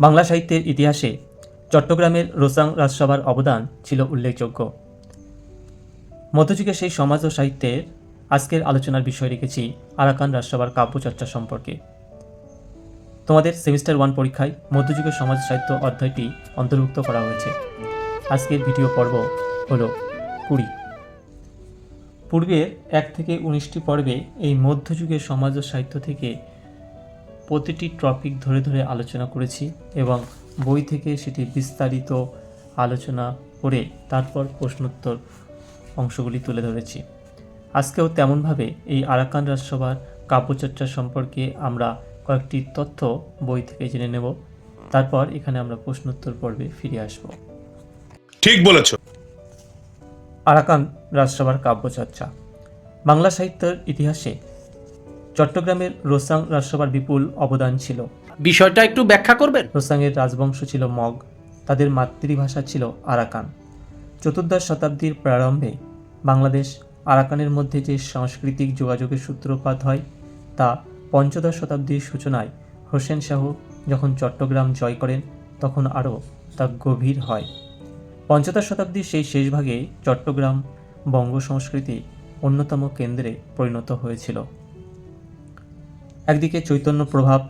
বাংলা সাহিত্যের ইতিহাসে চট্টগ্রামের রোসাং রাজসভার অবদান ছিল উল্লেখযোগ্য। মধ্যযুগের সেই সমাজ ও সাহিত্যের আজকের আলোচনার বিষয় রেখেছি আরাকান রাজসভার কাব্যচর্চা সম্পর্কে। তোমাদের সেমিস্টার 1 পরীক্ষায় মধ্যযুগের সমাজ সাহিত্য অধ্যায়টি অন্তর্ভুক্ত করা হয়েছে। আজকের ভিডিও পর্ব হলো 20। পূর্বের 1 থেকে 19টি পর্বে এই মধ্যযুগের সমাজ ও সাহিত্য থেকে প্রতিটি টপিক ধরে ধরে আলোচনা করেছি এবং বই থেকে সেটি বিস্তারিত আলোচনা করে তারপর প্রশ্নোত্তর অংশগুলি তুলে ধরেছি। আজকেও তেমনভাবে এই আরাকান রাজসভার কাব্যচর্চা সম্পর্কে আমরা কয়েকটি তথ্য বই থেকে জেনে নেব, তারপর এখানে আমরা প্রশ্নোত্তর পর্বে ফিরে আসব। ঠিক বলেছ। আরাকান রাজসভার কাব্যচর্চা। বাংলা সাহিত্যের ইতিহাসে চট্টগ্রামের রোসাং রাজসভার বিপুল অবদান ছিল। বিষয়টা একটু ব্যাখ্যা করবেন? রোসাংয়ের রাজবংশ ছিল মগ, তাদের মাতৃভাষা ছিল আরাকান। চতুর্দশ শতাব্দীর প্রারম্ভে বাংলাদেশ আরাকানের মধ্যে যে সাংস্কৃতিক যোগাযোগের সূত্রপাত হয় তা পঞ্চদশ শতাব্দীর সূচনায় হোসেন শাহ যখন চট্টগ্রাম জয় করেন তখন আরও তা গভীর হয়। পঞ্চদশ শতাব্দীর সেই শেষ ভাগে চট্টগ্রাম বঙ্গ সংস্কৃতি অন্যতম কেন্দ্রে পরিণত হয়েছিল। একদিকে চৈতন্য প্রভাব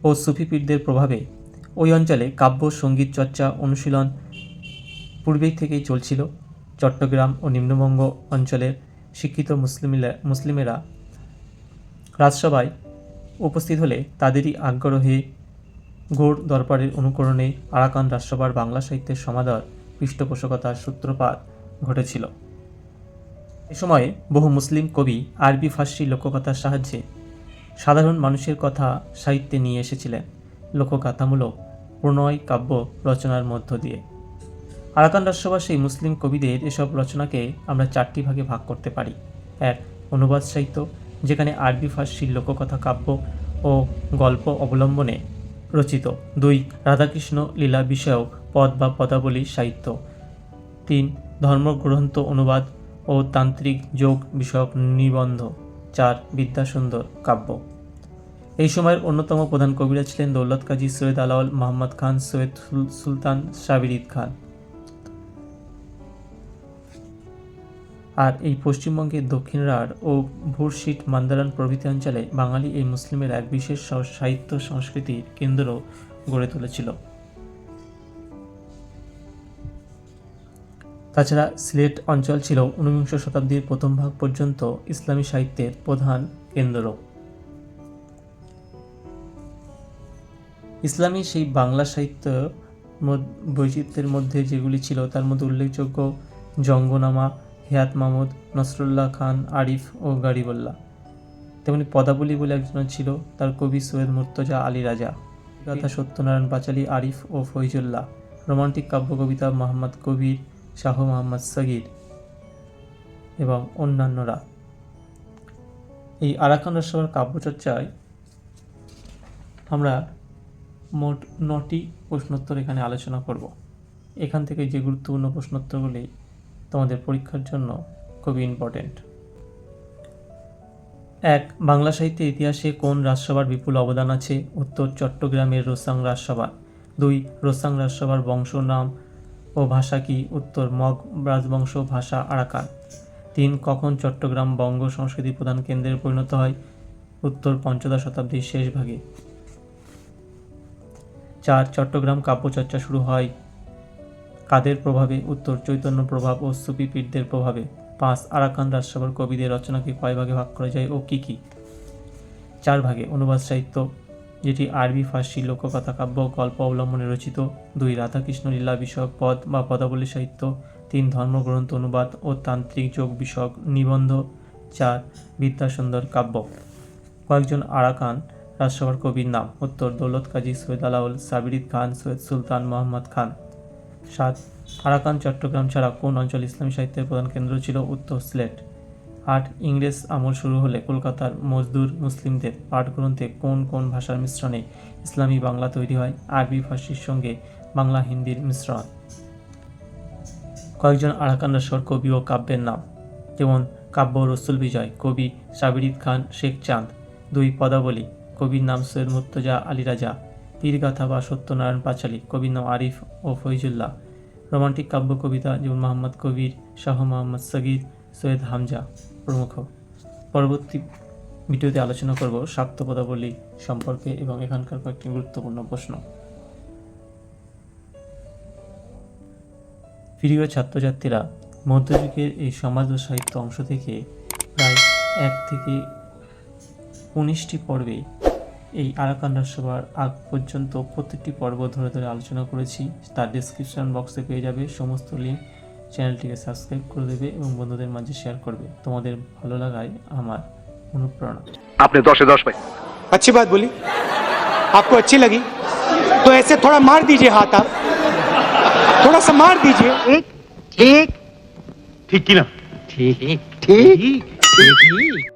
ও সুফি পীরদের প্রভাবে ওই অঞ্চলে কাব্য সঙ্গীত চর্চা অনুশীলন পূর্বেই থেকেই চলছিল। চট্টগ্রাম ও নিম্নবঙ্গ অঞ্চলের শিক্ষিত মুসলিমেরা রাজসভায় উপস্থিত হলে তাদেরই আগ্রহে গৌড় দরবারের অনুকরণে আরাকান রাজসভার বাংলা সাহিত্যের সমাদর পৃষ্ঠপোষকতার সূত্রপাত ঘটেছিল। এ সময়ে বহু মুসলিম কবি আরবি ফার্সি লোককথার সাহায্যে সাধারণ মানুষের কথা সাহিত্যে নিয়ে এসেছিলেন লোকগাথামূলক প্রণয় কাব্য রচনার মধ্য দিয়ে। আরাকান রাজসভার সেই মুসলিম কবিদের এসব রচনাকে আমরা 4টি ভাগে ভাগ করতে পারি। 1. অনুবাদ সাহিত্য, যেখানে আরবি ফার্সি লোককথা কাব্য ও গল্প অবলম্বনে রচিত। 2. রাধাকৃষ্ণ লীলা বিষয়ক পদ বা পদাবলী সাহিত্য। 3. ধর্মগ্রন্থ অনুবাদ ও তান্ত্রিক যোগ বিষয়ক নিবন্ধ। 4. বিদ্যাসুন্দর কাব্য। এই সময়ের অন্যতম প্রধান কবিরা ছিলেন দৌলত কাজী সৈয়দ আলাওল, মোহাম্মদ খান, সৈয়দ সুলতান, সাবিরিদ খান। আর এই পশ্চিমবঙ্গের দক্ষিণরাঢ় ও ভুরশিট, মান্দারান প্রভৃতি অঞ্চলে বাঙালি এই মুসলিমের এক বিশেষ সাহিত্য সংস্কৃতির কেন্দ্র গড়ে তুলেছিল। তাছাড়া সিলেট অঞ্চল ছিল ঊনবিংশ শতাব্দীর প্রথম ভাগ পর্যন্ত ইসলামী সাহিত্যের প্রধান কেন্দ্র। ইসলামী সেই বাংলা সাহিত্য বৈচিত্র্যের মধ্যে যেগুলি ছিল তার মধ্যে উল্লেখযোগ্য জঙ্গনামা, হেয়াত মাহমুদ, নসরুল্লাহ খান, আরিফ ও গারিবুল্লাহ। তেমনি পদাবলী বলে একজন ছিল, তার কবি সৈয়দ মুর্তজা আলী রাজা, গাথা সত্যনারায়ণ পাঁচালী, আরিফ ও ফৈজুল্লাহ, রোমান্টিক কাব্য কবিতা মোহাম্মদ কবির, শাহ মোহাম্মদ সগির এবং অন্যান্যরা। এই আরাকান রাজসভার কাব্যচর্চায় আমরা মোট 9টি প্রশ্নোত্তর এখানে আলোচনা করব। এখান থেকে যে গুরুত্বপূর্ণ প্রশ্নোত্তরগুলি তোমাদের পরীক্ষার জন্য খুবই ইম্পর্টেন্ট। 1. বাংলা সাহিত্যের ইতিহাসে কোন রাজসভার বিপুল অবদান আছে? উত্তর, চট্টগ্রামের রোসাং রাজসভা। 2. রোসাং রাজসভার বংশ, নাম ও ভাষা কি? উত্তর, মগ রাজবংশ, ভাষা আরাকান। 3. কখন চট্টগ্রাম বঙ্গ সংস্কৃতির প্রধান কেন্দ্রে পরিণত হয়? উত্তর, পঞ্চদশ শতাব্দীর শেষ ভাগে। 4. চট্টগ্রাম কাব্যচর্চা শুরু হয় কাদের প্রভাবে? উত্তর, চৈতন্য প্রভাব ও সুফি পীরদের প্রভাবে। 5. আরাকান রাজসভার কবিদের রচনাকে কয় ভাগে ভাগ করা যায় ও কি কি? 4 ভাগে। অনুবাদ সাহিত্য, যেটি আরবি ফার্সি লোককথা কাব্য গল্প অবলম্বনে রচিত। 2. রাধাকৃষ্ণ লীলা বিষয়ক পদ বা পদাবলী সাহিত্য। 3. ধর্মগ্রন্থ অনুবাদ ও তান্ত্রিক যোগ বিষয়ক নিবন্ধ। 4. বিদ্যাসুন্দর কাব্য। কয়েকজন আরাকান রাজসভার কবির নাম? উত্তর, দৌলত কাজী সৈয়দ আলাওল, সাবিরিদ খান, সৈয়দ সুলতান, মোহাম্মদ খান। 7. আরাকান চট্টগ্রাম ছাড়া কোন অঞ্চল ইসলামী সাহিত্যের প্রধান কেন্দ্র ছিল? উত্তর, সিলেট। 8. ইংরেজ আমল শুরু হলে কলকাতার মজদুর মুসলিমদের পাঠগ্রন্থে কোন কোন ভাষার মিশ্রণে ইসলামী বাংলা তৈরি হয়? আরবি ফার্সির সঙ্গে বাংলা হিন্দির মিশ্রণ। কয়েকজন আরাকান রাজসভার কবি ও কাব্যের নাম? যেমন কাব্য রসুল বিজয়, কবি সাবিরিদ খান, শেখ চাঁদ। 2. পদাবলী, কবির নাম সৈয়দ মুর্তজা আলী রাজা। বীরগাথা বা সত্যনারায়ণ পাঁচালী, কবির নাম আরিফ ও ফৈজুল্লাহ। রোমান্টিক কাব্য কবিতা যেমন মোহাম্মদ কবির, শাহ মোহাম্মদ সগীর, সৈয়দ হামজা প্রমুখ। পরবর্তী ভিডিওতে আলোচনা করব শাক্ত পদাবলী সম্পর্কে এবং এখানকার কয়েকটি গুরুত্বপূর্ণ প্রশ্ন। প্রিয় ছাত্রছাত্রীরা, মধ্যযুগের এই সমাজ ও সাহিত্য অংশ থেকে প্রায় 1 থেকে 19টি পর্বে এই আরাকান রাজসভার আগ পর্যন্ত প্রত্যেকটি পর্ব ধরে ধরে আলোচনা করেছি। তার ডেসক্রিপশন বক্সে পেয়ে যাবে সমস্ত লিঙ্ক। চ্যানেলটিকে সাবস্ক্রাইব করে দেবে এবং বন্ধুদের মাঝে শেয়ার করবে। তোমাদের ভালো লাগায় আমার অনুপ্রেরণা। आपने 10 10 पाई। अच्छी बात बोली, आपको अच्छी लगी तो ऐसे थोड़ा मार दीजिए हाथ, आप थोड़ा सा मार दीजिए। ठीक ठीक ठीक की ना? ठीक ठीक ठीक